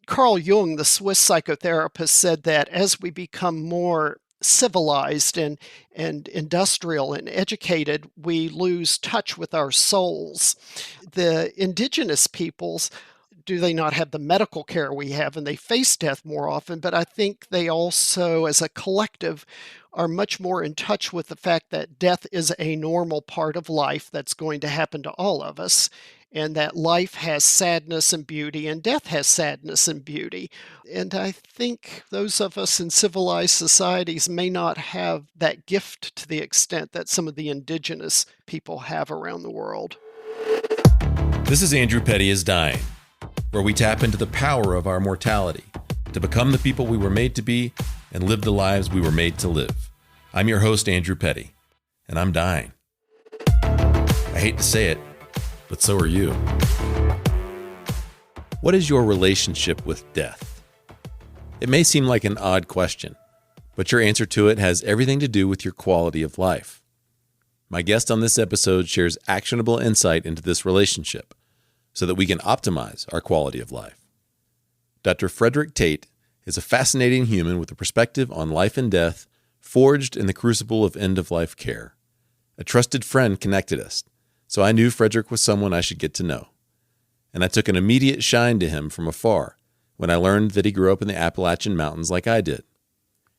Carl Jung, the Swiss psychotherapist, said that as we become more civilized and industrial and educated, we lose touch with our souls. The indigenous peoples, do they not have the medical care we have, and they face death more often, but I think they also, as a collective, are much more in touch with the fact that death is a normal part of life that's going to happen to all of us, and that life has sadness and beauty, and death has sadness and beauty. And I think those of us in civilized societies may not have that gift to the extent that some of the indigenous people have around the world. This is Andrew Petty is Dying, where we tap into the power of our mortality to become the people we were made to be and live the lives we were made to live. I'm your host, Andrew Petty, and I'm dying. I hate to say it, but so are you. What is your relationship with death? It may seem like an odd question, but your answer to it has everything to do with your quality of life. My guest on this episode shares actionable insight into this relationship so that we can optimize our quality of life. Dr. Frederick Tate is a fascinating human with a perspective on life and death forged in the crucible of end-of-life care. A trusted friend connected us, so I knew Frederick was someone I should get to know. And I took an immediate shine to him from afar when I learned that he grew up in the Appalachian Mountains like I did.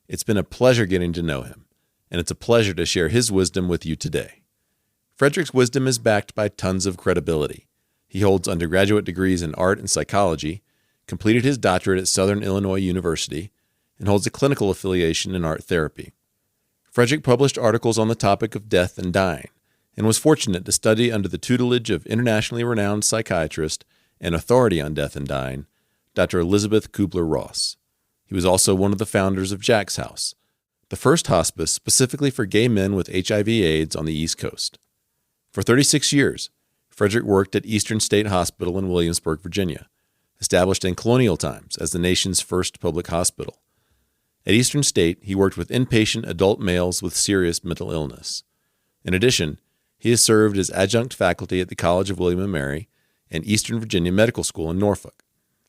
It's been a pleasure getting to know him, and it's a pleasure to share his wisdom with you today. Frederick's wisdom is backed by tons of credibility. He holds undergraduate degrees in art and psychology, completed his doctorate at Southern Illinois University, and holds a clinical affiliation in art therapy. Frederick published articles on the topic of death and dying, and was fortunate to study under the tutelage of internationally renowned psychiatrist and authority on death and dying, Dr. Elizabeth Kubler-Ross. He was also one of the founders of Jack's House, the first hospice specifically for gay men with HIV/AIDS on the East Coast. For 36 years, Frederick worked at Eastern State Hospital in Williamsburg, Virginia, established in colonial times as the nation's first public hospital. At Eastern State, he worked with inpatient adult males with serious mental illness. In addition, he has served as adjunct faculty at the College of William & Mary and Eastern Virginia Medical School in Norfolk,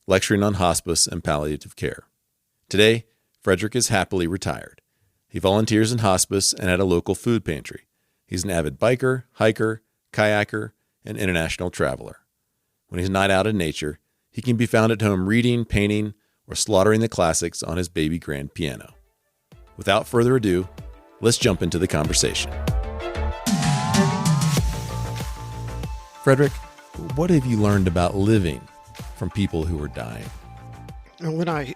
lecturing on hospice and palliative care. Today, Frederick is happily retired. He volunteers in hospice and at a local food pantry. He's an avid biker, hiker, kayaker, and international traveler. When he's not out in nature, he can be found at home reading, painting, or slaughtering the classics on his baby grand piano. Without further ado, let's jump into the conversation. Frederick, what have you learned about living from people who are dying? When I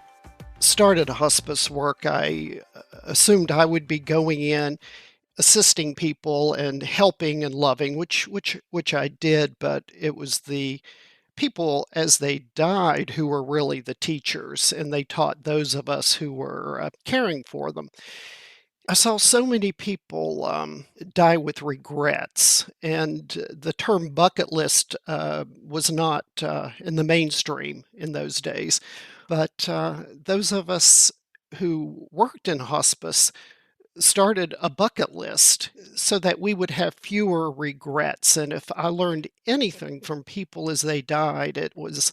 started hospice work, I assumed I would be going in, assisting people and helping and loving, which I did, but it was the people as they died who were really the teachers, and they taught those of us who were caring for them. I saw so many people die with regrets, and the term bucket list was not in the mainstream in those days. But those of us who worked in hospice started a bucket list so that we would have fewer regrets. And if I learned anything from people as they died, it was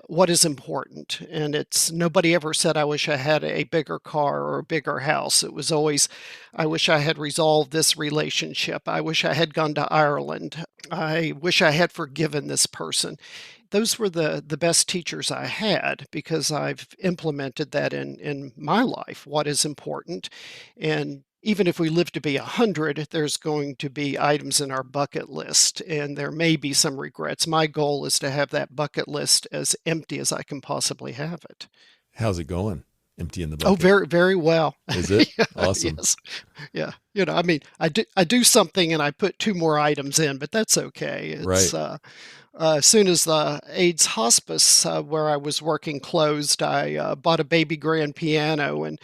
what is important. And it's nobody ever said, I wish I had a bigger car or a bigger house. It was always, I wish I had resolved this relationship. I wish I had gone to Ireland. I wish I had forgiven this person. Those were the best teachers I had because I've implemented that in my life, what is important. And even if we live to be 100, there's going to be items in our bucket list, and there may be some regrets. My goal is to have that bucket list as empty as I can possibly have it. How's it going? Empty in the bucket? Oh, very, very well. Is it? Yeah, Awesome. yes. Yeah. I do something and I put 2 more items in, but that's okay. It's, Right. as soon as the AIDS hospice where I was working closed, I bought a baby grand piano and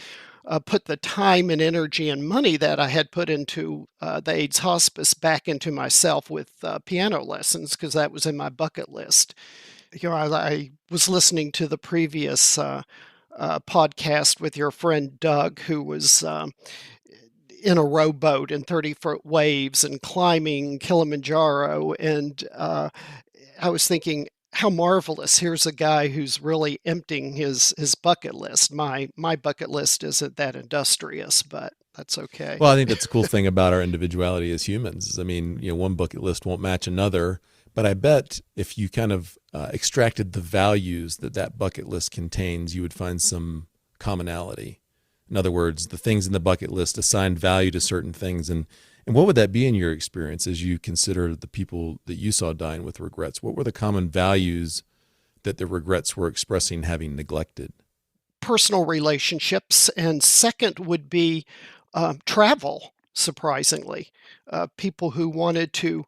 put the time and energy and money that I had put into the AIDS hospice back into myself with piano lessons because that was in my bucket list. I was listening to the previous podcast with your friend Doug, who was in a rowboat in 30-foot waves and climbing Kilimanjaro. And I was thinking, how marvelous. Here's a guy who's really emptying his bucket list. My bucket list isn't that industrious, but that's okay. Well, I think that's a cool thing about our individuality as humans. I mean, one bucket list won't match another, but I bet if you kind of extracted the values that that bucket list contains, you would find some commonality. In other words, the things in the bucket list assigned value to certain things. And what would that be in your experience as you consider the people that you saw dying with regrets? What were the common values that the regrets were expressing having neglected? Personal relationships, and second would be travel, surprisingly. People who wanted to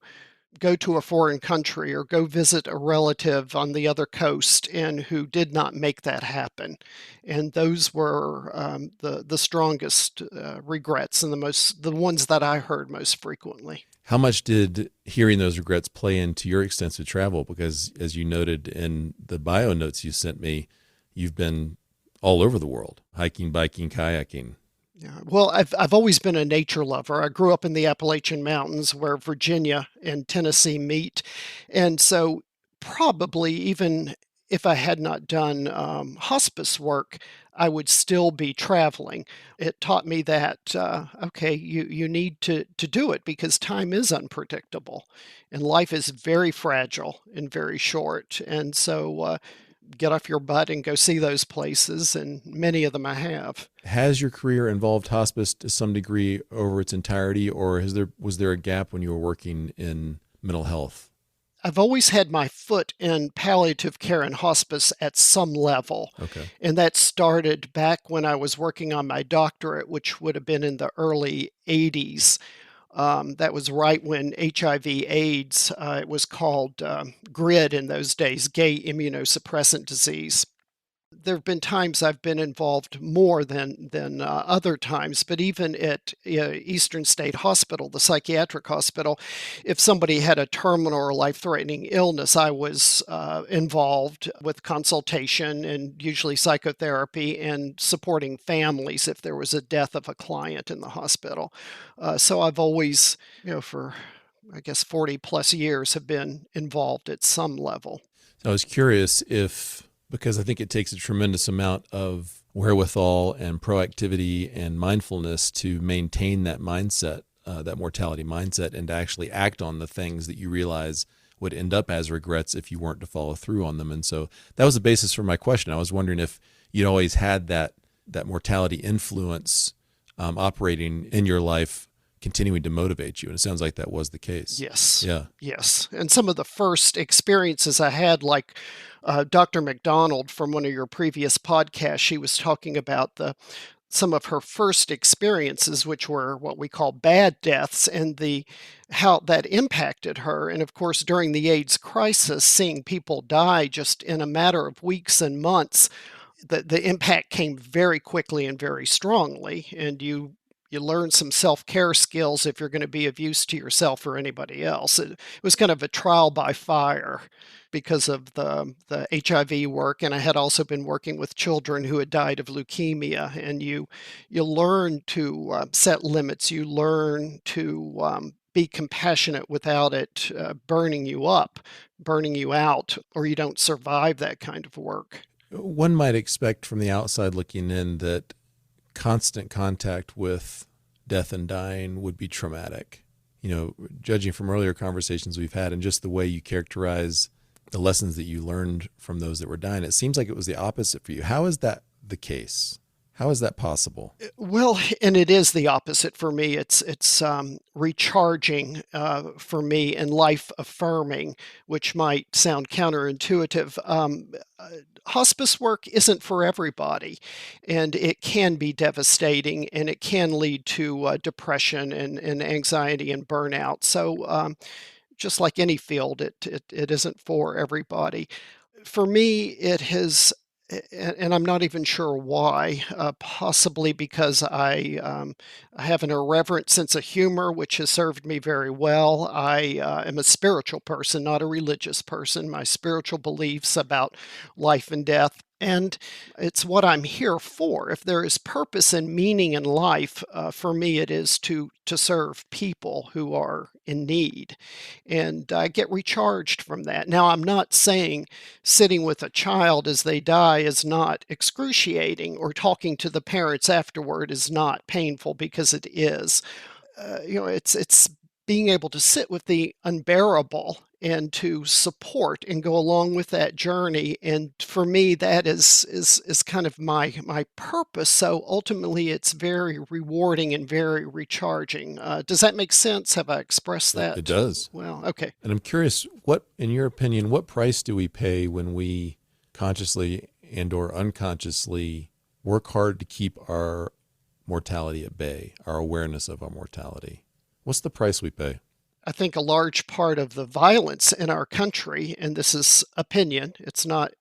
go to a foreign country or go visit a relative on the other coast and who did not make that happen. And those were the strongest regrets and the ones that I heard most frequently. How much did hearing those regrets play into your extensive travel? Because as you noted in the bio notes you sent me, you've been all over the world, hiking, biking, kayaking. Yeah. Well, I've always been a nature lover. I grew up in the Appalachian Mountains where Virginia and Tennessee meet. And so probably even if I had not done hospice work, I would still be traveling. It taught me that, okay, you need to do it because time is unpredictable and life is very fragile and very short. And so get off your butt and go see those places, and many of them I have. Has your career involved hospice to some degree over its entirety, or was there a gap when you were working in mental health? I've always had my foot in palliative care and hospice at some level. Okay. And that started back when I was working on my doctorate, which would have been in the early 80s. That was right when HIV/AIDS, it was called GRID in those days, gay immunosuppressant disease. There have been times I've been involved more than other times, but even at Eastern State Hospital, the psychiatric hospital, if somebody had a terminal or life-threatening illness, I was involved with consultation and usually psychotherapy and supporting families if there was a death of a client in the hospital. So I've always, for I guess 40 plus years, have been involved at some level. I was curious because I think it takes a tremendous amount of wherewithal and proactivity and mindfulness to maintain that mindset, that mortality mindset, and to actually act on the things that you realize would end up as regrets if you weren't to follow through on them. And so that was the basis for my question. I was wondering if you'd always had that mortality influence operating in your life, continuing to motivate you. And it sounds like that was the case. Yes. Yeah. Yes. And some of the first experiences I had, like Dr. McDonald from one of your previous podcasts, she was talking about some of her first experiences, which were what we call bad deaths, and how that impacted her. And of course, during the AIDS crisis, seeing people die just in a matter of weeks and months, the impact came very quickly and very strongly. And you learn some self-care skills if you're going to be of use to yourself or anybody else. It was kind of a trial by fire because of the HIV work, and I had also been working with children who had died of leukemia. And you learn to set limits. You learn to be compassionate without it burning you up, burning you out, or you don't survive that kind of work. One might expect from the outside looking in that constant contact with death and dying would be traumatic. Judging from earlier conversations we've had and just the way you characterize the lessons that you learned from those that were dying, it seems like it was the opposite for you. How is that the case? How is that possible? Well, and it is the opposite for me. It's recharging for me and life affirming, which might sound counterintuitive. Hospice work isn't for everybody, and it can be devastating, and it can lead to depression and anxiety and burnout. So just like any field, it isn't for everybody. For me, it has, and I'm not even sure why, possibly because I have an irreverent sense of humor, which has served me very well. I am a spiritual person, not a religious person. My spiritual beliefs about life and death And it's what I'm here for. If there is purpose and meaning in life, for me, it is to serve people who are in need, and I get recharged from that. Now, I'm not saying sitting with a child as they die is not excruciating, or talking to the parents afterward is not painful, because it is. It's being able to sit with the unbearable and to support and go along with that journey. And for me, that is kind of my purpose. So ultimately, it's very rewarding and very recharging. Does that make sense? Have I expressed It that does. well? Okay. And I'm curious, what, in your opinion, what price do we pay when we consciously and or unconsciously work hard to keep our mortality at bay, our awareness of our mortality? What's the price we pay? I think a large part of the violence in our country, and this is opinion, it's not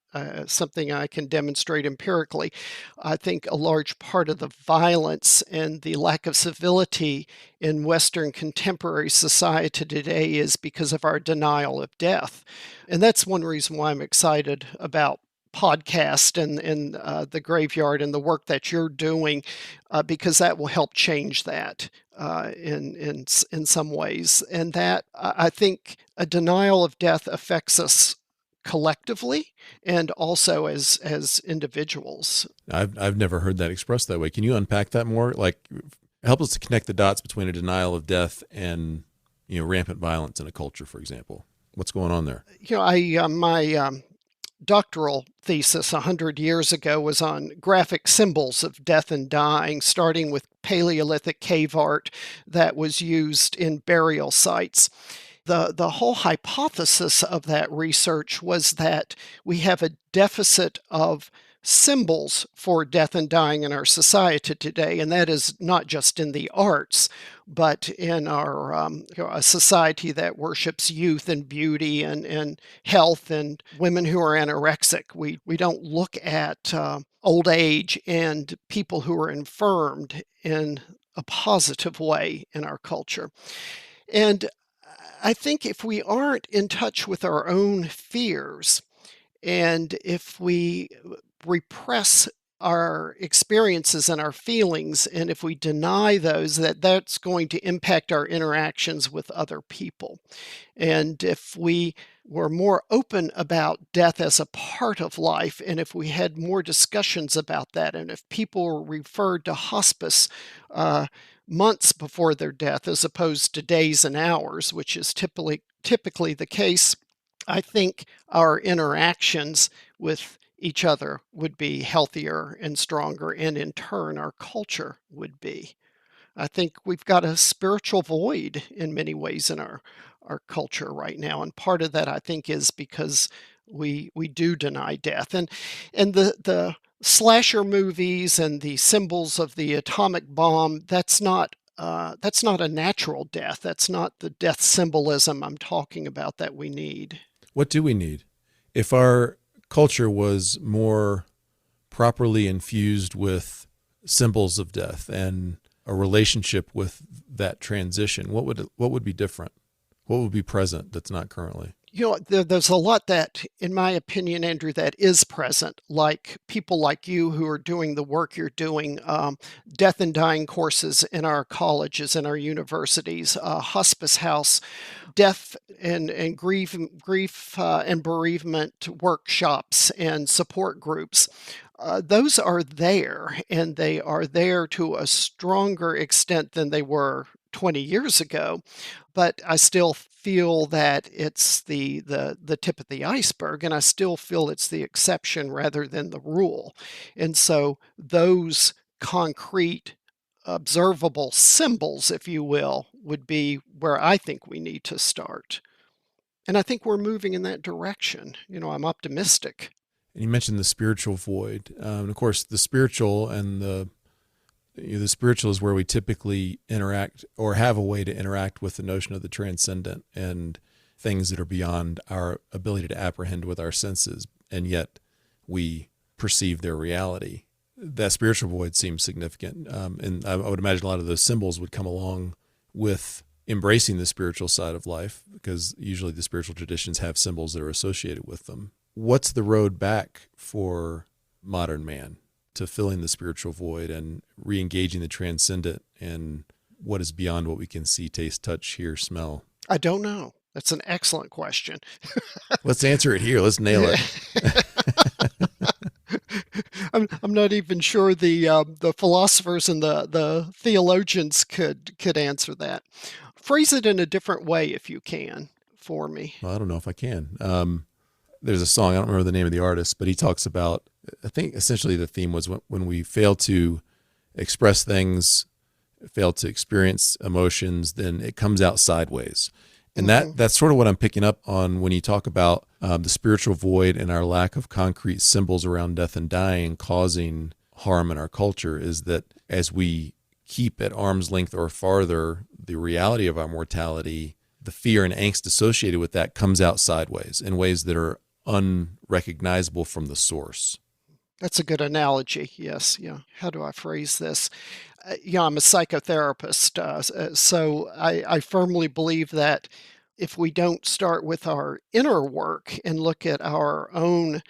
something I can demonstrate empirically. I think a large part of the violence and the lack of civility in Western contemporary society today is because of our denial of death. And that's one reason why I'm excited about podcast and the graveyard and the work that you're doing, because that will help change that in some ways. And that, I think, a denial of death affects us collectively and also as individuals. I've never heard that expressed that way. Can you unpack that more? Like, help us to connect the dots between a denial of death and, rampant violence in a culture, for example. What's going on there? My doctoral thesis 100 years ago was on graphic symbols of death and dying, starting with Paleolithic cave art that was used in burial sites. The whole hypothesis of that research was that we have a deficit of symbols for death and dying in our society today, and that is not just in the arts, but in our a society that worships youth and beauty and health and women who are anorexic. We don't look at old age and people who are infirmed in a positive way in our culture. And I think if we aren't in touch with our own fears, and if we repress our experiences and our feelings, and if we deny those, that's going to impact our interactions with other people. And if we were more open about death as a part of life, and if we had more discussions about that, and if people were referred to hospice months before their death as opposed to days and hours, which is typically the case, I think our interactions with each other would be healthier and stronger, and in turn, our culture would be. I think we've got a spiritual void in many ways in our culture right now, and part of that, I think, is because we do deny death. And the slasher movies and the symbols of the atomic bomb, that's not a natural death. That's not the death symbolism I'm talking about that we need. What do we need? If our culture was more properly infused with symbols of death and a relationship with that transition, what would be different? What would be present that's not currently? There's a lot that, in my opinion, Andrew, that is present, like people like you who are doing the work you're doing, death and dying courses in our colleges and our universities, hospice house, death and grief and bereavement workshops and support groups. Those are there, and they are there to a stronger extent than they were 20 years ago, but I still feel that it's the tip of the iceberg, and I still feel it's the exception rather than the rule. And so those concrete, observable symbols, if you will, would be where I think we need to start. And I think we're moving in that direction. I'm optimistic. And you mentioned the spiritual void. And of course, the spiritual and the spiritual is where we typically interact or have a way to interact with the notion of the transcendent and things that are beyond our ability to apprehend with our senses, and yet we perceive their reality. That spiritual void seems significant. And I would imagine a lot of those symbols would come along with embracing the spiritual side of life, because usually the spiritual traditions have symbols that are associated with them. What's the road back for modern man to filling the spiritual void and re-engaging the transcendent and what is beyond what we can see, taste, touch, hear, smell? I don't know. That's an excellent question. Let's answer it here. Let's nail it. I'm not even sure the philosophers and the theologians could answer that. Phrase it in a different way if you can for me. Well, I don't know if I can. There's a song, I don't remember the name of the artist, but he talks about, I think essentially the theme was when we fail to express things, fail to experience emotions, then it comes out sideways. And that's sort of what I'm picking up on when you talk about the spiritual void and our lack of concrete symbols around death and dying causing harm in our culture, is that as we keep at arm's length or farther the reality of our mortality, the fear and angst associated with that comes out sideways in ways that are unrecognizable from the source. That's a good analogy. Yes. Yeah. How do I phrase this? I'm a psychotherapist, so I firmly believe that if we don't start with our inner work and look at our own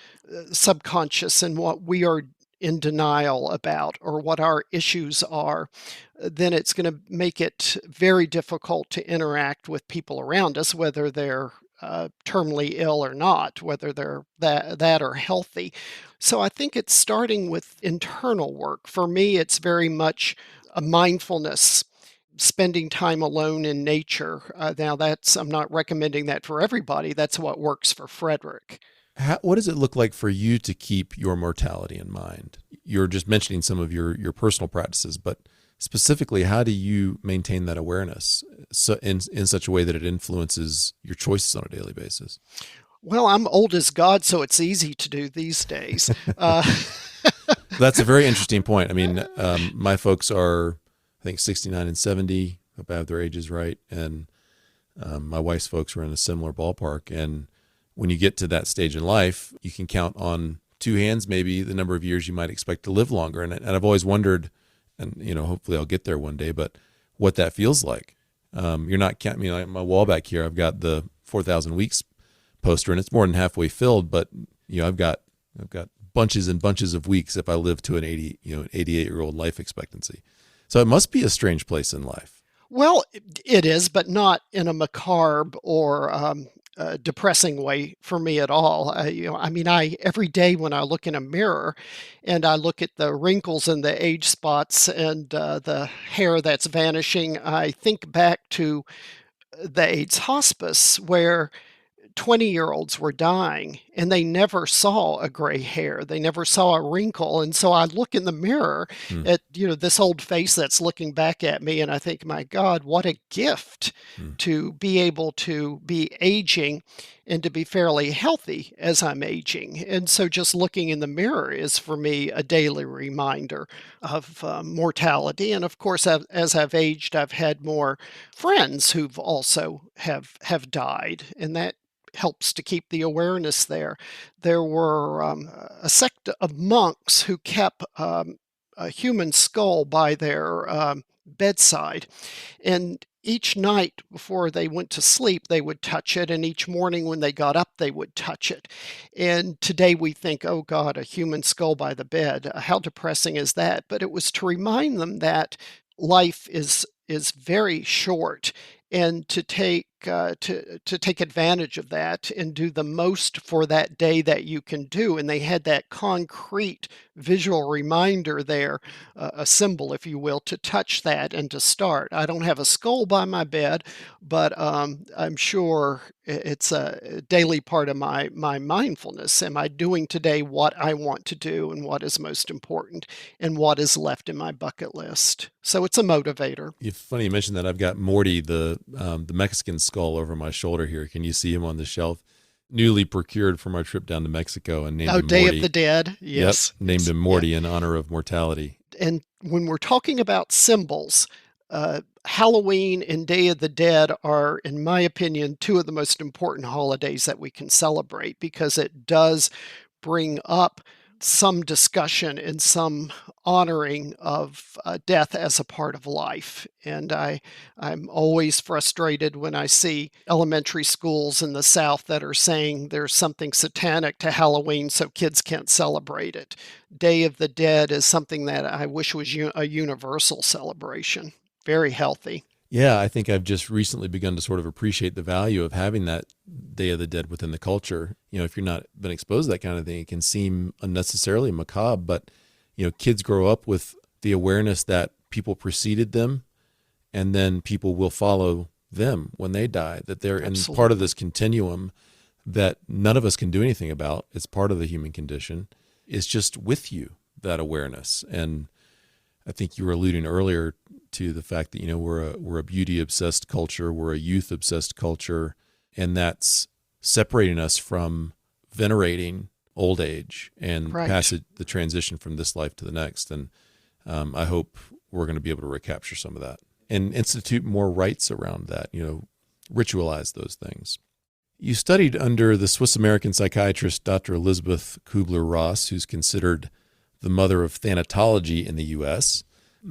subconscious and what we are in denial about or what our issues are, then it's going to make it very difficult to interact with people around us, whether they're terminally ill or not, whether they're that or healthy. So I think it's starting with internal work. For me, it's very much a mindfulness, spending time alone in nature. Now, I'm not recommending that for everybody. That's what works for Frederick. What does it look like for you to keep your mortality in mind? You're just mentioning some of your personal practices, but specifically, how do you maintain that awareness in such a way that it influences your choices on a daily basis? Well, I'm old as God, so it's easy to do these days. That's a very interesting point. I mean, my folks are, I think, 69 and 70. Hope I have their ages right. And my wife's folks are in a similar ballpark. And when you get to that stage in life, you can count on two hands maybe the number of years you might expect to live longer. And I've always wondered, and hopefully I'll get there one day, but what that feels like. You're not counting, like my wall back here, I've got the 4,000 weeks poster, and it's more than halfway filled, but I've got bunches and bunches of weeks if I live to an 88-year-old life expectancy. So it must be a strange place in life. Well, it is, but not in a macabre or depressing way for me at all. Every day when I look in a mirror and I look at the wrinkles and the age spots and the hair that's vanishing, I think back to the AIDS hospice where 20-year-olds were dying and they never saw a gray hair. They never saw a wrinkle. And so I look in the mirror at, this old face that's looking back at me. And I think, my God, what a gift to be able to be aging and to be fairly healthy as I'm aging. And so just looking in the mirror is for me a daily reminder of mortality. And of course, as I've aged, I've had more friends who've also have died. And that helps to keep the awareness there. There were a sect of monks who kept a human skull by their bedside. And each night before they went to sleep, they would touch it. And each morning when they got up, they would touch it. And today we think, oh God, a human skull by the bed. How depressing is that? But it was to remind them that life is very short, and to take advantage of that and do the most for that day that you can do. And they had that concrete visual reminder there, a symbol, if you will, to touch that and to start. I don't have a skull by my bed, but I'm sure it's a daily part of my mindfulness. Am I doing today what I want to do and what is most important and what is left in my bucket list? So it's a motivator. It's funny you mentioned that. I've got Morty, the Mexican skull, over my shoulder here. Can you see him on the shelf? Newly procured for my trip down to Mexico and named him Day Morty. of the Dead. Yes. Yep, named him Morty in honor of mortality. And when we're talking about symbols, Halloween and Day of the Dead are, in my opinion, two of the most important holidays that we can celebrate because it does bring up some discussion and some honoring of death as a part of life. And I'm always frustrated when I see elementary schools in the South that are saying there's something satanic to Halloween, so kids can't celebrate it. Day of the Dead is something that I wish was a universal celebration. Very healthy. Yeah, I think I've just recently begun to sort of appreciate the value of having that Day of the Dead within the culture. If you're not been exposed to that kind of thing, it can seem unnecessarily macabre, but kids grow up with the awareness that people preceded them and then people will follow them when they die, that they're in part of this continuum that none of us can do anything about. It's part of the human condition. It's just with you, that awareness. And I think you were alluding earlier to the fact that, we're a beauty obsessed culture, we're a youth obsessed culture, and that's separating us from venerating old age and the transition from this life to the next. And I hope we're going to be able to recapture some of that and institute more rites around that, ritualize those things. You studied under the Swiss-American psychiatrist, Dr. Elizabeth Kubler-Ross, who's considered the mother of thanatology in the U.S.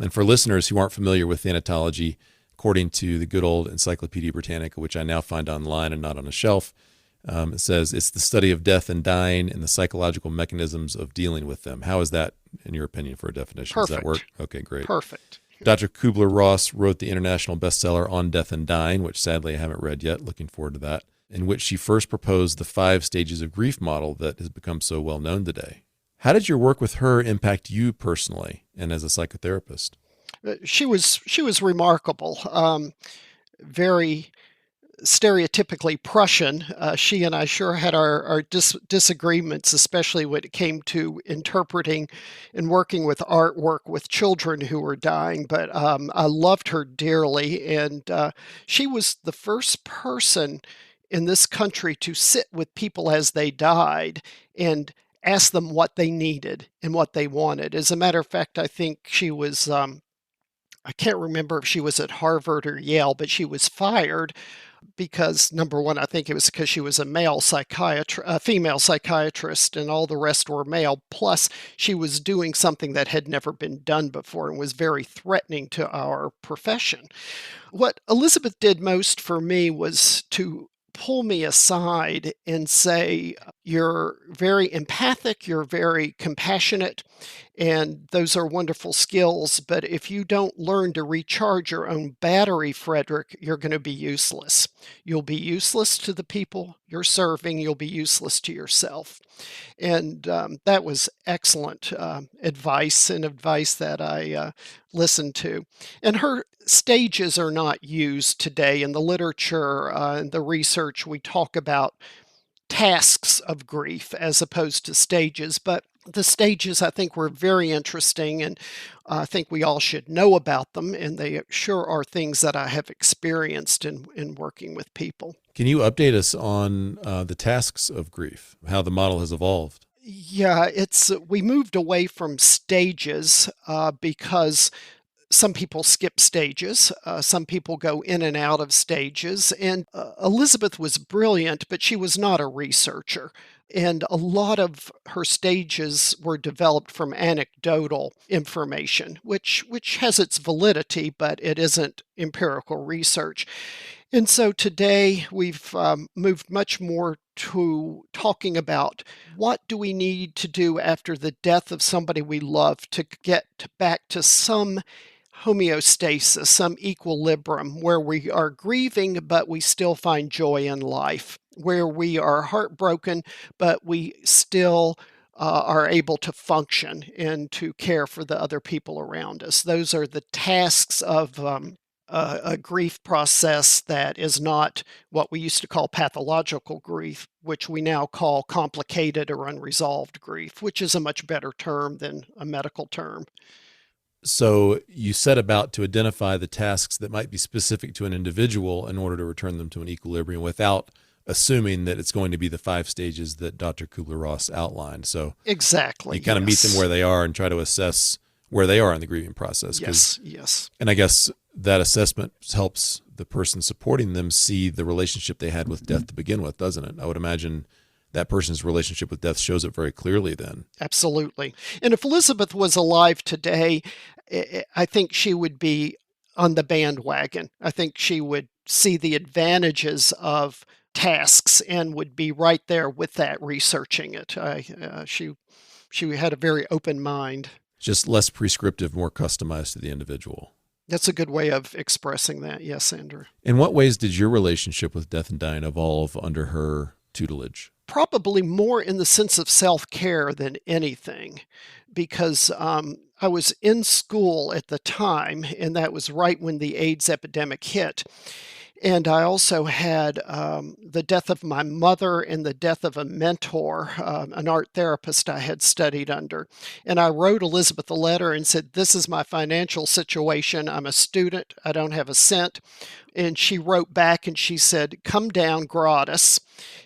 And for listeners who aren't familiar with thanatology, according to the good old Encyclopedia Britannica, which I now find online and not on a shelf, it says it's the study of death and dying and the psychological mechanisms of dealing with them. How is that, in your opinion, for a definition? Perfect. Does that work? Okay, great. Perfect. Dr. Kubler-Ross wrote the international bestseller On Death and Dying, which sadly I haven't read yet. Looking forward to that, in which she first proposed the 5 stages of grief model that has become so well known today. How did your work with her impact you personally and as a psychotherapist? She was remarkable. Very stereotypically Prussian. She and I sure had our disagreements, especially when it came to interpreting and working with artwork with children who were dying. But I loved her dearly, and she was the first person in this country to sit with people as they died and ask them what they needed and what they wanted. As a matter of fact, I think she was, I can't remember if she was at Harvard or Yale, but she was fired because, number one, I think it was because she was a female psychiatrist, and all the rest were male. Plus, she was doing something that had never been done before and was very threatening to our profession. What Elizabeth did most for me was to pull me aside and say, you're very empathic, you're very compassionate, and those are wonderful skills, but if you don't learn to recharge your own battery, Frederick, you're going to be useless. You'll be useless to the people you're serving, you'll be useless to yourself. And that was excellent advice, and advice that I listened to. And her stages are not used today in the literature and the research. We talk about tasks of grief as opposed to stages, but the stages I think were very interesting, and I think we all should know about them, and they sure are things that I have experienced in working with people. Can you update us on the tasks of grief, how the model has evolved? Yeah, we moved away from stages because some people skip stages. Some people go in and out of stages. And Elizabeth was brilliant, but she was not a researcher. And a lot of her stages were developed from anecdotal information, which has its validity, but it isn't empirical research. And so today we've moved much more to talking about what do we need to do after the death of somebody we love to get back to some homeostasis, some equilibrium where we are grieving, but we still find joy in life, where we are heartbroken, but we still are able to function and to care for the other people around us. Those are the tasks of a grief process that is not what we used to call pathological grief, which we now call complicated or unresolved grief, which is a much better term than a medical term. So you set about to identify the tasks that might be specific to an individual in order to return them to an equilibrium without assuming that it's going to be the 5 stages that Dr. Kubler-Ross outlined. So exactly, you kind of meet them where they are and try to assess where they are in the grieving process. Yes. And I guess that assessment helps the person supporting them see the relationship they had with death to begin with, doesn't it? I would imagine that person's relationship with death shows it very clearly then. Absolutely. And if Elizabeth was alive today, I think she would be on the bandwagon. I think she would see the advantages of tasks and would be right there with that, researching it. She had a very open mind. Just less prescriptive, more customized to the individual. That's a good way of expressing that. Yes, Andrew. In what ways did your relationship with death and dying evolve under her tutelage? Probably more in the sense of self-care than anything, because I was in school at the time, and that was right when the AIDS epidemic hit. And I also had the death of my mother and the death of a mentor, an art therapist I had studied under. And I wrote Elizabeth a letter and said, "This is my financial situation. I'm a student. I don't have a cent." And she wrote back and she said, "Come down gratis.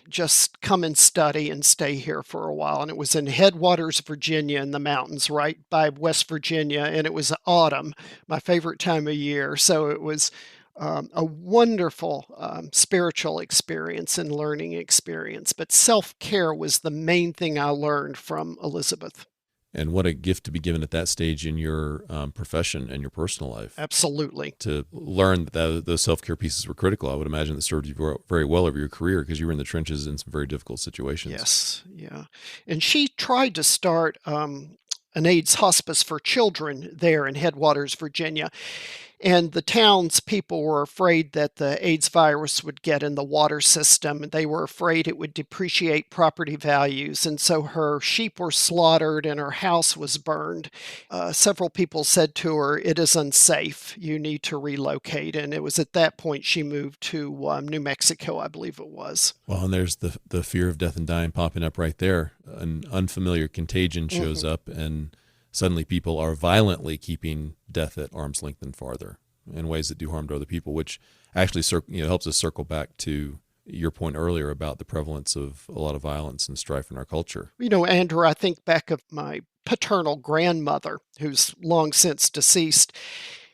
Just come and study and stay here for a while." And it was in Headwaters, Virginia, in the mountains right by West Virginia. And it was autumn, my favorite time of year. So it was a wonderful spiritual experience and learning experience. But self-care was the main thing I learned from Elizabeth. And what a gift to be given at that stage in your profession and your personal life. Absolutely. To learn that those self-care pieces were critical. I would imagine that served you very well over your career because you were in the trenches in some very difficult situations. Yes, yeah. And she tried to start an AIDS hospice for children there in Headwaters, Virginia. And the townspeople were afraid that the AIDS virus would get in the water system. They were afraid it would depreciate property values. And so her sheep were slaughtered and her house was burned. Several people said to her, "It is unsafe. You need to relocate." And it was at that point she moved to New Mexico, I believe it was. Well, and there's the fear of death and dying popping up right there. An unfamiliar contagion shows up, and suddenly people are violently keeping death at arm's length and farther in ways that do harm to other people, which actually helps us circle back to your point earlier about the prevalence of a lot of violence and strife in our culture. Andrew, I think back of my paternal grandmother, who's long since deceased,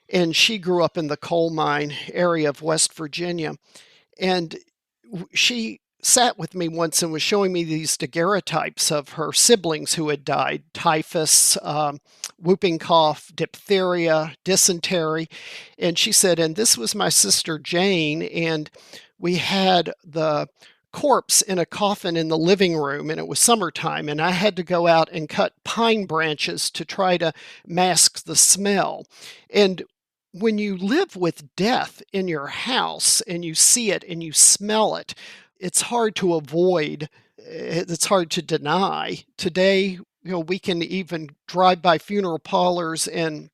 and she grew up in the coal mine area of West Virginia. And she sat with me once and was showing me these daguerreotypes of her siblings who had died: typhus, whooping cough, diphtheria, dysentery. And she said, "And this was my sister Jane, and we had the corpse in a coffin in the living room, and it was summertime, and I had to go out and cut pine branches to try to mask the smell." And when you live with death in your house and you see it and you smell it, it's hard to avoid. It's hard to deny. Today, we can even drive by funeral parlors and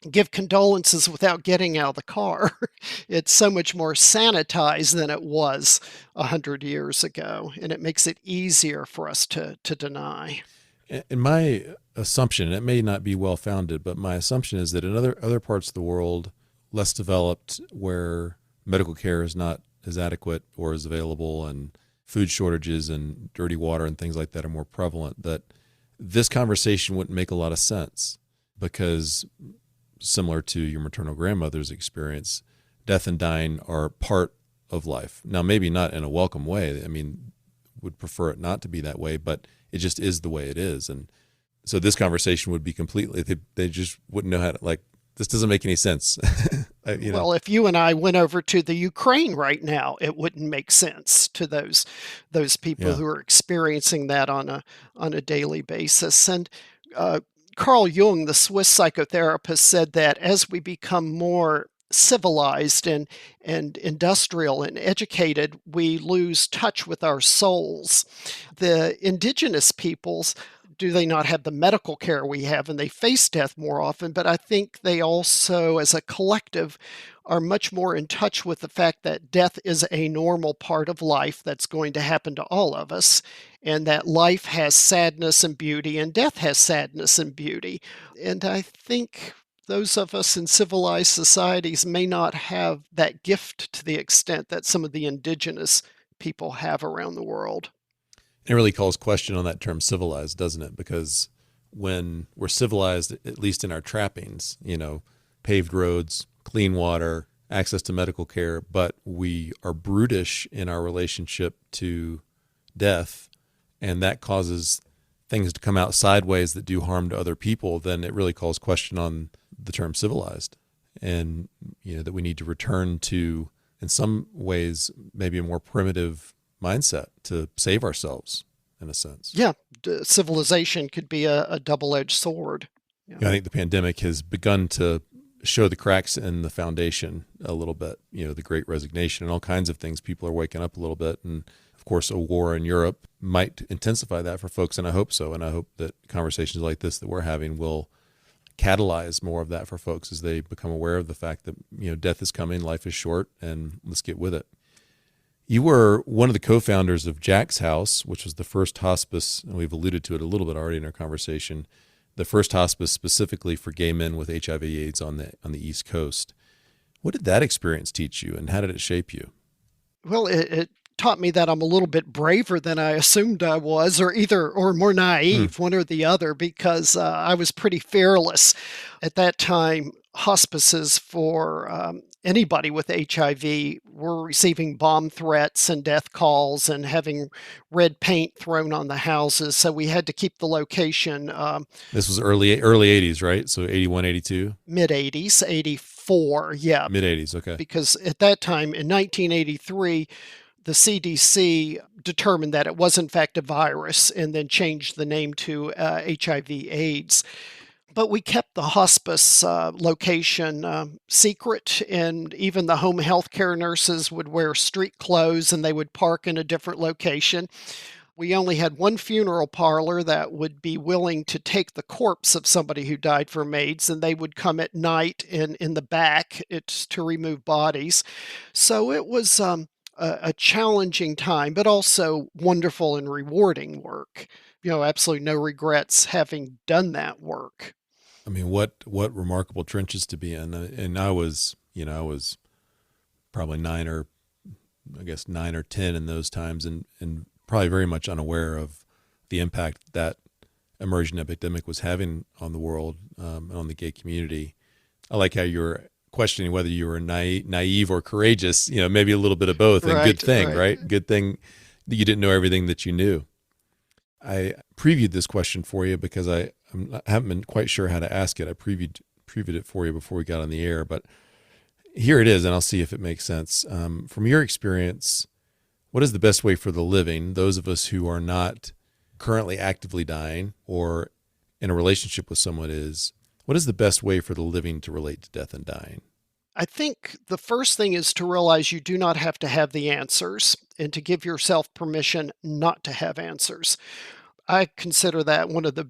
give condolences without getting out of the car. It's so much more sanitized than it was 100 years ago, and it makes it easier for us to deny. And my assumption, and it may not be well-founded, but my assumption is that in other parts of the world, less developed, where medical care is not as adequate or as available, and food shortages and dirty water and things like that are more prevalent, that this conversation wouldn't make a lot of sense because, similar to your maternal grandmother's experience, death and dying are part of life. Now, maybe not in a welcome way. I mean, would prefer it not to be that way, but it just is the way it is. And so this conversation would be completely, they just wouldn't know how to, this doesn't make any sense. Well, if you and I went over to the Ukraine right now, it wouldn't make sense to those people who are experiencing that on a daily basis. And Carl Jung, the Swiss psychotherapist, said that as we become more civilized and industrial and educated, we lose touch with our souls. The indigenous peoples, do they not have the medical care we have, and they face death more often, but I think they also, as a collective, are much more in touch with the fact that death is a normal part of life that's going to happen to all of us, and that life has sadness and beauty, and death has sadness and beauty. And I think those of us in civilized societies may not have that gift to the extent that some of the indigenous people have around the world. It really calls question on that term civilized, doesn't it? Because when we're civilized, at least in our trappings, paved roads, clean water, access to medical care, but we are brutish in our relationship to death, and that causes things to come out sideways that do harm to other people, then it really calls question on the term civilized. And, that we need to return to, in some ways, maybe a more primitive mindset to save ourselves, in a sense. Yeah, civilization could be a double-edged sword. Yeah. I think the pandemic has begun to show the cracks in the foundation a little bit. The Great Resignation and all kinds of things. People are waking up a little bit, and of course, a war in Europe might intensify that for folks, and I hope so. And I hope that conversations like this that we're having will catalyze more of that for folks as they become aware of the fact that death is coming, life is short, and let's get with it. You were one of the co-founders of Jack's House, which was the first hospice, and we've alluded to it a little bit already in our conversation, the first hospice specifically for gay men with HIV/AIDS on the East Coast. What did that experience teach you, and how did it shape you? Well, it taught me that I'm a little bit braver than I assumed I was, or more naive, one or the other, because I was pretty fearless. At that time, hospices for anybody with HIV were receiving bomb threats and death calls and having red paint thrown on the houses. So we had to keep the location. This was early 80s, right? So 81, 82? Mid 80s, 84, yeah. Mid 80s, okay. Because at that time, in 1983, the CDC determined that it was in fact a virus and then changed the name to HIV/AIDS. But we kept the hospice location secret, and even the home health care nurses would wear street clothes and they would park in a different location. We only had one funeral parlor that would be willing to take the corpse of somebody who died from AIDS, and they would come at night in the back to remove bodies. So it was a challenging time, but also wonderful and rewarding work. Absolutely no regrets having done that work. I mean, what remarkable trenches to be in. And I was probably 9 or 10 in those times, and probably very much unaware of the impact that immersion epidemic was having on the world, and on the gay community. I like how you're questioning whether you were naive or courageous, maybe a little bit of both, and good thing, right? Good thing that you didn't know everything that you knew. I previewed this question for you because I haven't been quite sure how to ask it. I previewed it for you before we got on the air, but here it is, and I'll see if it makes sense. From your experience, what is the best way for the living, those of us who are not currently actively dying or in a relationship with someone what is the best way for the living to relate to death and dying? I think the first thing is to realize you do not have to have the answers, and to give yourself permission not to have answers. I consider that one of the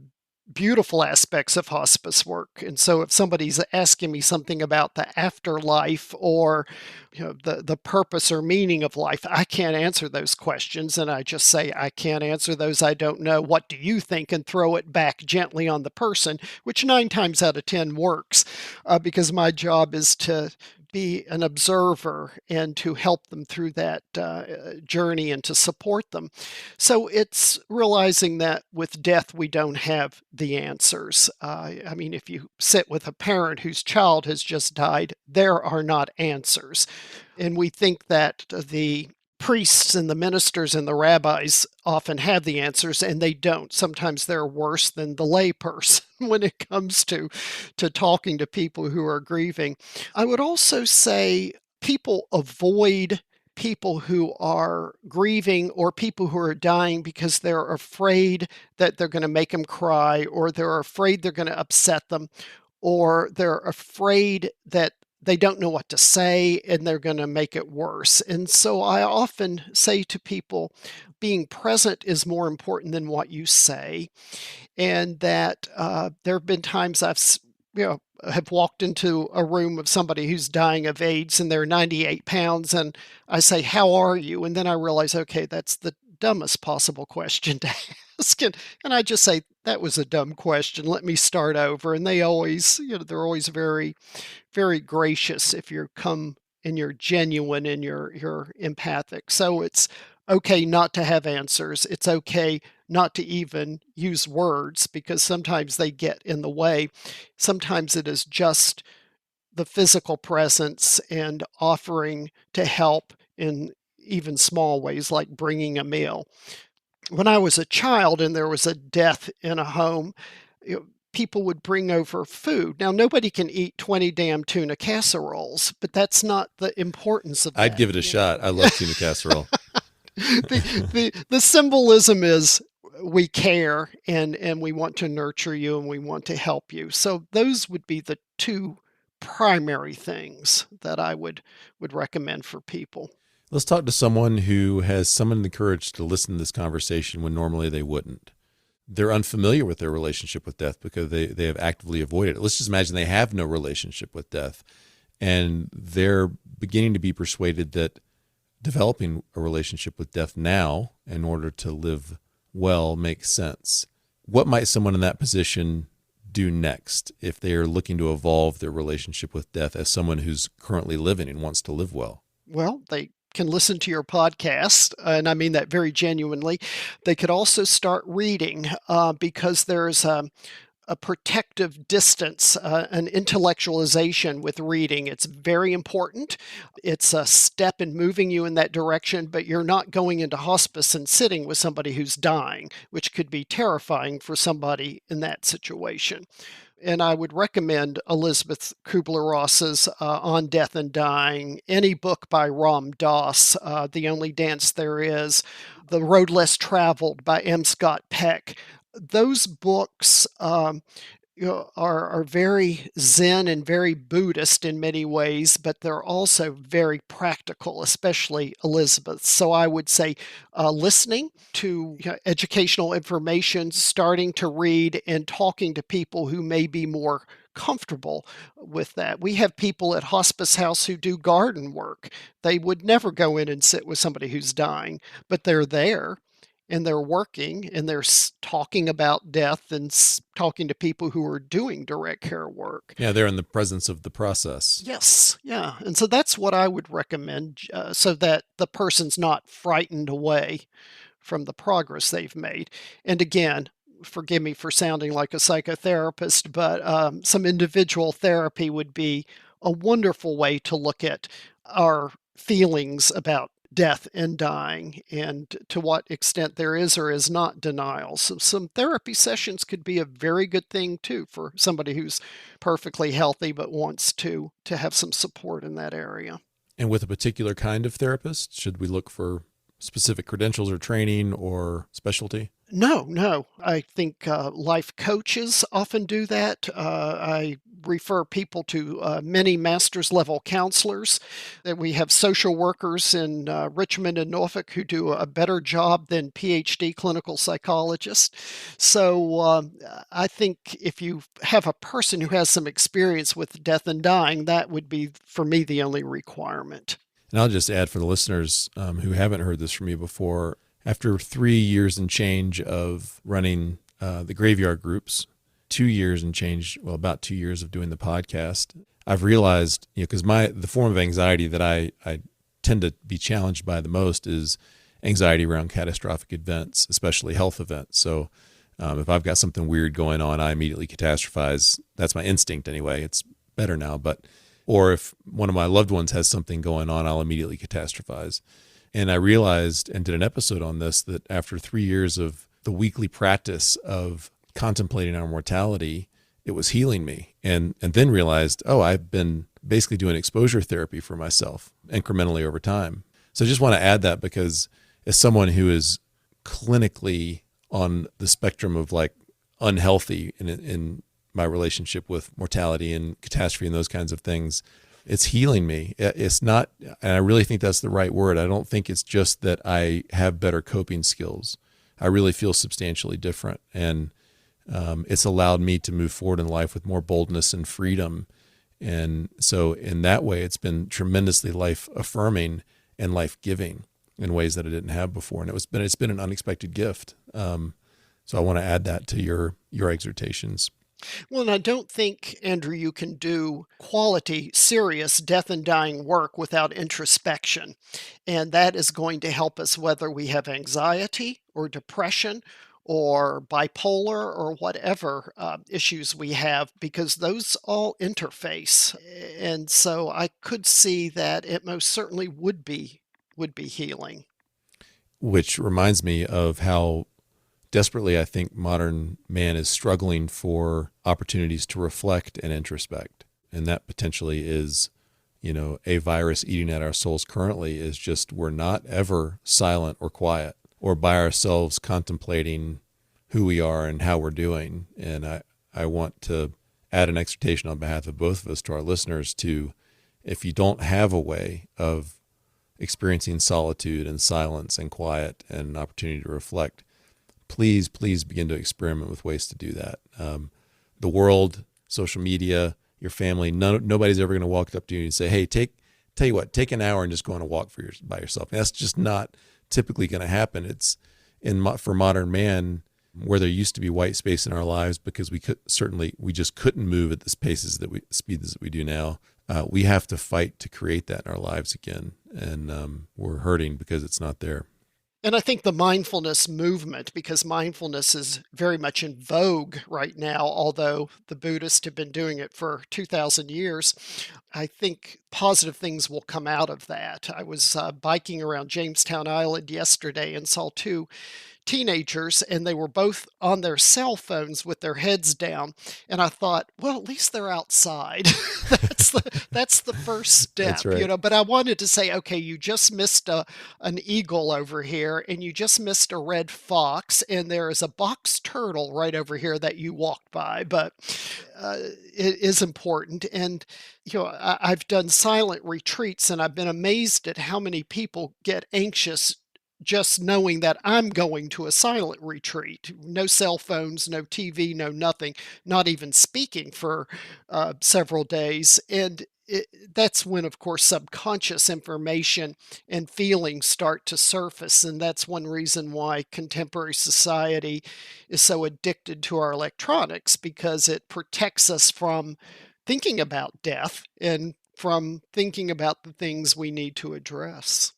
beautiful aspects of hospice work. And so if somebody's asking me something about the afterlife or the purpose or meaning of life, I can't answer those questions. And I just say, I can't answer those. I don't know. What do you think? And throw it back gently on the person, which 9 times out of 10 works, because my job is to be an observer and to help them through that journey and to support them. So it's realizing that with death, we don't have the answers. I mean, if you sit with a parent whose child has just died, there are not answers. And we think that the priests and the ministers and the rabbis often have the answers, and they don't. Sometimes they're worse than the layperson when it comes to talking to people who are grieving. I would also say people avoid people who are grieving or people who are dying because they're afraid that they're going to make them cry, or they're afraid they're going to upset them, or they're afraid that they don't know what to say and they're going to make it worse. And so I often say to people, being present is more important than what you say. And that there have been times have walked into a room of somebody who's dying of AIDS and they're 98 pounds, and I say, "How are you?" And then I realize, okay, that's the dumbest possible question to ask. And I just say, that was a dumb question. Let me start over. And they always, they're always very, very gracious if you come and you're genuine and you're empathic. So it's okay not to have answers. It's okay not to even use words, because sometimes they get in the way. Sometimes it is just the physical presence and offering to help in even small ways, like bringing a meal. When I was a child and there was a death in a home, you know, people would bring over food. Now, nobody can eat 20 damn tuna casseroles, but that's not the importance of I'd that. give it a shot. I love tuna casserole. The symbolism is we care and we want to nurture you and we want to help you. So those would be the two primary things that I would recommend for people. Let's talk to someone who has summoned the courage to listen to this conversation when normally they wouldn't. They're unfamiliar with their relationship with death because they have actively avoided it. Let's just imagine they have no relationship with death and they're beginning to be persuaded that developing a relationship with death now in order to live well makes sense. What might someone in that position do next if they are looking to evolve their relationship with death as someone who's currently living and wants to live well? Well, they can listen to your podcast, and I mean that very genuinely. They could also start reading because there's a protective distance, an intellectualization with reading. It's very important. It's a step in moving you in that direction, but you're not going into hospice and sitting with somebody who's dying, which could be terrifying for somebody in that situation. And I would recommend Elizabeth Kubler-Ross's On Death and Dying, any book by Ram Dass, The Only Dance There Is, The Road Less Traveled by M. Scott Peck. Those books are very Zen and very Buddhist in many ways, but they're also very practical, especially Elizabeth. So I would say listening to educational information, starting to read, and talking to people who may be more comfortable with that. We have people at Hospice House who do garden work. They would never go in and sit with somebody who's dying, but they're there and they're working and they're talking about death and talking to people who are doing direct care work. Yeah, they're in the presence of the process. Yes, yeah. And so that's what I would recommend so that the person's not frightened away from the progress they've made. And again, forgive me for sounding like a psychotherapist, but some individual therapy would be a wonderful way to look at our feelings about death and dying and to what extent there is or is not denial. So some therapy sessions could be a very good thing too for somebody who's perfectly healthy but wants to have some support in that area. And with a particular kind of therapist, should we look for specific credentials or training or specialty? No. I think life coaches often do that. I refer people to many master's level counselors. That we have social workers in Richmond and Norfolk who do a better job than PhD clinical psychologists. So I think if you have a person who has some experience with death and dying, that would be, for me, the only requirement. And I'll just add for the listeners who haven't heard this from me before, after 3 years and change of running the graveyard groups, 2 years and change, well, about 2 years of doing the podcast, I've realized, because the form of anxiety that I tend to be challenged by the most is anxiety around catastrophic events, especially health events. So if I've got something weird going on, I immediately catastrophize. That's my instinct anyway. It's better now, or if one of my loved ones has something going on, I'll immediately catastrophize. And I realized and did an episode on this that after 3 years of the weekly practice of contemplating our mortality, it was healing me. And then realized, I've been basically doing exposure therapy for myself incrementally over time. So I just want to add that because as someone who is clinically on the spectrum of like unhealthy in my relationship with mortality and catastrophe and those kinds of things, it's healing me. It's not, and I really think that's the right word. I don't think it's just that I have better coping skills. I really feel substantially different. And it's allowed me to move forward in life with more boldness and freedom. And so in that way, it's been tremendously life affirming and life giving in ways that I didn't have before. And it's been an unexpected gift. So I want to add that to your exhortations. Well, and I don't think, Andrew, you can do quality, serious death and dying work without introspection. And that is going to help us whether we have anxiety or depression or bipolar or whatever issues we have, because those all interface. And so I could see that it most certainly would be healing. which reminds me of how desperately I think modern man is struggling for opportunities to reflect and introspect. And that potentially is, a virus eating at our souls currently, is just we're not ever silent or quiet or by ourselves contemplating who we are and how we're doing. And I want to add an exhortation on behalf of both of us to our listeners to, if you don't have a way of experiencing solitude and silence and quiet and an opportunity to reflect, please begin to experiment with ways to do that. The world, social media, your family, nobody's ever going to walk up to you and say, hey, take an hour and just go on a walk by yourself. That's just not typically going to happen. It's for modern man, where there used to be white space in our lives because we just couldn't move at the speeds that we do now. We have to fight to create that in our lives again. And we're hurting because it's not there. And I think the mindfulness movement, because mindfulness is very much in vogue right now, although the Buddhists have been doing it for 2,000 years, I think positive things will come out of that. I was biking around Jamestown Island yesterday and saw two teenagers, and they were both on their cell phones with their heads down, and I thought, well, at least they're outside. That's the first That's step, right. but I wanted to say, okay, you just missed an eagle over here, and you just missed a red fox, and there is a box turtle right over here that you walked by, but it is important. And I've done silent retreats, and I've been amazed at how many people get anxious just knowing that I'm going to a silent retreat. No cell phones, no TV, no nothing, not even speaking for several days. And that's when, of course, subconscious information and feelings start to surface. And that's one reason why contemporary society is so addicted to our electronics, because it protects us from thinking about death and from thinking about the things we need to address.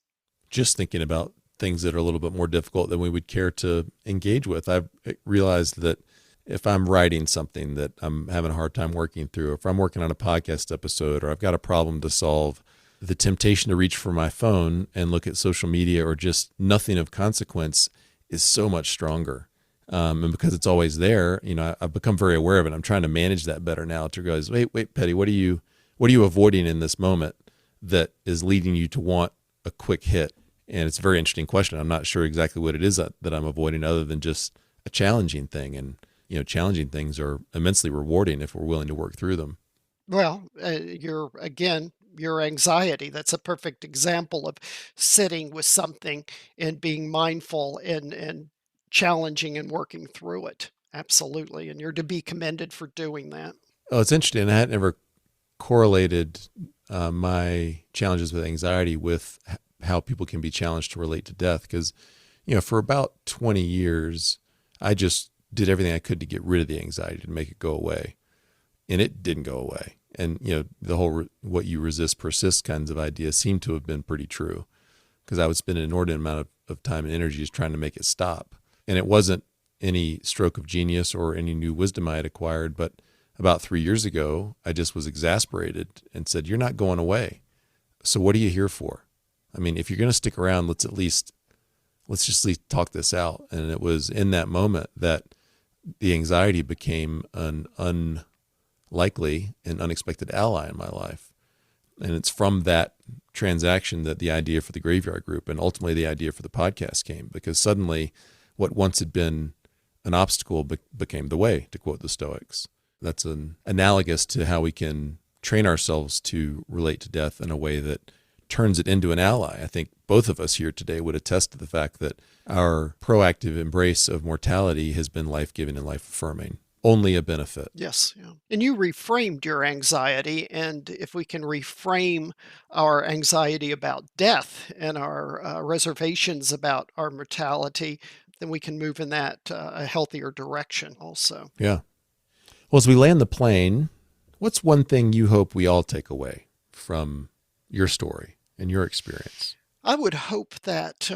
Just thinking about things that are a little bit more difficult than we would care to engage with. I've realized that if I'm writing something that I'm having a hard time working through, if I'm working on a podcast episode, or I've got a problem to solve, the temptation to reach for my phone and look at social media or just nothing of consequence is so much stronger. And because it's always there, I've become very aware of it. I'm trying to manage that better now to realize, wait, Petty, what are you avoiding in this moment that is leading you to want a quick hit? And it's a very interesting question. I'm not sure exactly what it is that I'm avoiding, other than just a challenging thing. And, challenging things are immensely rewarding if we're willing to work through them. Well, your anxiety, that's a perfect example of sitting with something and being mindful and challenging and working through it. Absolutely. And you're to be commended for doing that. Oh, it's interesting. I had never correlated my challenges with anxiety with how people can be challenged to relate to death. Because, for about 20 years, I just did everything I could to get rid of the anxiety, to make it go away. And it didn't go away. And, the whole what you resist persists kinds of ideas seem to have been pretty true, because I would spend an inordinate amount of time and energy just trying to make it stop. And it wasn't any stroke of genius or any new wisdom I had acquired. But about 3 years ago, I just was exasperated and said, you're not going away. So what are you here for? I mean, if you're going to stick around, let's just at least talk this out. And it was in that moment that the anxiety became an unlikely and unexpected ally in my life. And it's from that transaction that the idea for the Graveyard Group and ultimately the idea for the podcast came, because suddenly what once had been an obstacle became the way, to quote the Stoics. That's an analogous to how we can train ourselves to relate to death in a way that turns it into an ally. I think both of us here today would attest to the fact that our proactive embrace of mortality has been life-giving and life-affirming. Only a benefit. Yes. Yeah. And you reframed your anxiety. And if we can reframe our anxiety about death and our reservations about our mortality, then we can move in that a healthier direction also. Yeah. Well, as we land the plane, what's one thing you hope we all take away from your story and your experience? I would hope that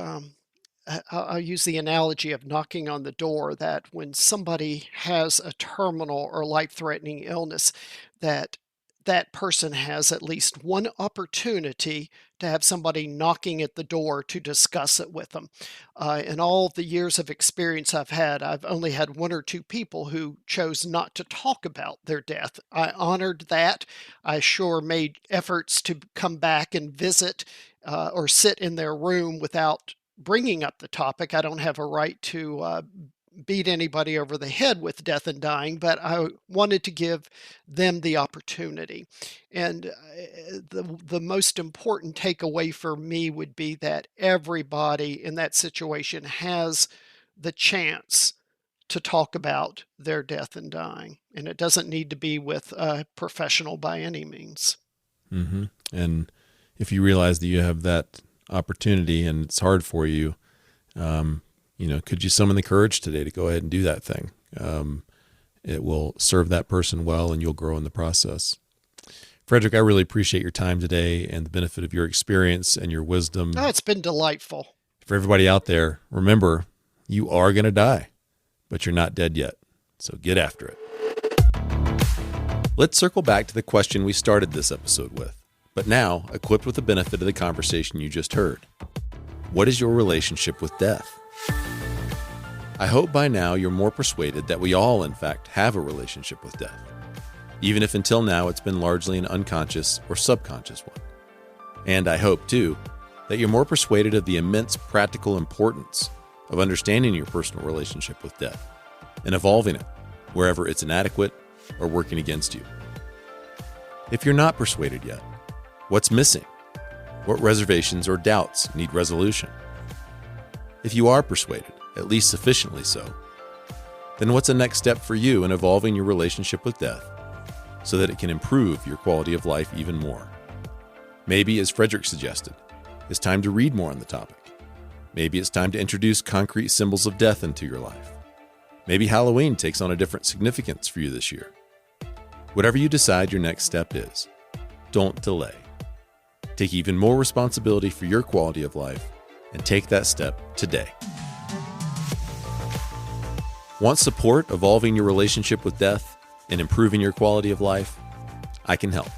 I'll use the analogy of knocking on the door, that when somebody has a terminal or life-threatening illness, that that person has at least one opportunity to have somebody knocking at the door to discuss it with them. In all the years of experience I've had, I've only had one or two people who chose not to talk about their death. I honored that. I sure made efforts to come back and visit or sit in their room without bringing up the topic. I don't have a right to beat anybody over the head with death and dying, but I wanted to give them the opportunity. And the most important takeaway for me would be that everybody in that situation has the chance to talk about their death and dying. And it doesn't need to be with a professional by any means. Mm-hmm. And if you realize that you have that opportunity and it's hard for you, could you summon the courage today to go ahead and do that thing? It will serve that person well, and you'll grow in the process. Frederick, I really appreciate your time today and the benefit of your experience and your wisdom. Oh, it's been delightful. For everybody out there, remember, you are going to die, but you're not dead yet. So get after it. Let's circle back to the question we started this episode with, but now equipped with the benefit of the conversation you just heard. What is your relationship with death? I hope by now you're more persuaded that we all, in fact, have a relationship with death, even if until now it's been largely an unconscious or subconscious one. And I hope, too, that you're more persuaded of the immense practical importance of understanding your personal relationship with death and evolving it wherever it's inadequate or working against you. If you're not persuaded yet, what's missing? What reservations or doubts need resolution? If you are persuaded, at least sufficiently so, then what's the next step for you in evolving your relationship with death so that it can improve your quality of life even more? Maybe, as Frederick suggested, it's time to read more on the topic. Maybe it's time to introduce concrete symbols of death into your life. Maybe Halloween takes on a different significance for you this year. Whatever you decide your next step is, don't delay. Take even more responsibility for your quality of life and take that step today. Want support evolving your relationship with death and improving your quality of life? I can help.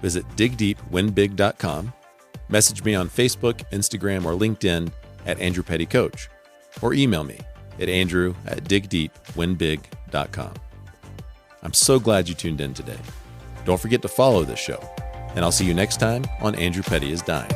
Visit digdeepwinbig.com, message me on Facebook, Instagram, or LinkedIn at Andrew Petty Coach, or email me at andrew@digdeepwinbig.com. I'm so glad you tuned in today. Don't forget to follow this show, and I'll see you next time on Andrew Petty is Dying.